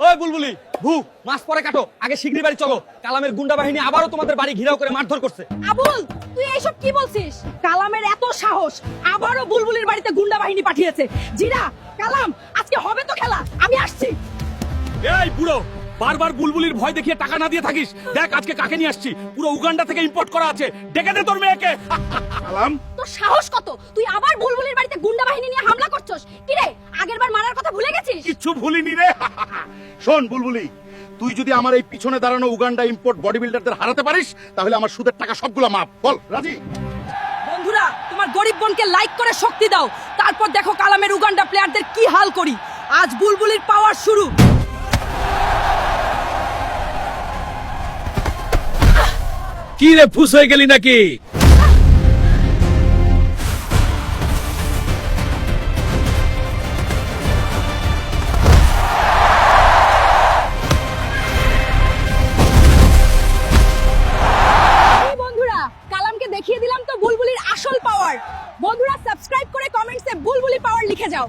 ওই বুলবুলি ভু মাছ পরে কাটো, আগে শিগগিরই বাড়ি চলো। কালামের গুন্ডা বাহিনী আবারও তোমাদের বাড়ি ঘিরাও করে মারধর করছে। আবুল, তুই এইসব কি বলছিস? কালামের এত সাহস, আবারও বুলবুলির বাড়িতে গুন্ডা বাহিনী পাঠিয়েছে। জিরা, কালাম, আজকে হবে তো খেলা। আমি আসছি। এই বুড়ো, বারবার বুলবুলির ভয় দেখিয়ে টাকা না দিয়ে থাকিস। দেখ আজকে কাকে নিয়ে আসছি, পুরো উগান্ডা থেকে ইম্পোর্ট করা আছে। ডেকে দে তোর মেয়েকে। কালাম, তোর সাহস কত? তুই আবার বুলবুলির বাড়িতে গুন্ডা বাহিনী নিয়ে হামলা করছস? কি রে, আগেরবার মারার কথা ভুলে গেছিস? কিচ্ছু ভুলিনি রে। শোন বুলবুলি, তুই যদি আমার এই পিছনে দাঁড়ানো উগান্ডা ইম্পোর্ট বডি বিল্ডারদের হারাতে পারিস, তাহলে আমার সুদের টাকা সবগুলো মাপ। বল রাজি? বন্ধুরা, তোমার গরিব বোনকে লাইক করে শক্তি দাও, তারপর দেখো কালামের উগান্ডা প্লেয়ারদের কি হাল করি। আজ বুলবুলির পাওয়ার শুরু। কি রে, ফুস হয়ে গেলি নাকি? এই বন্ধুরা, কালামকে দেখিয়ে দিলাম তো বুলবুলির আসল পাওয়ার। বন্ধুরা, সাবস্ক্রাইব করে কমেন্টসে বুলবুলি পাওয়ার লিখে যাও।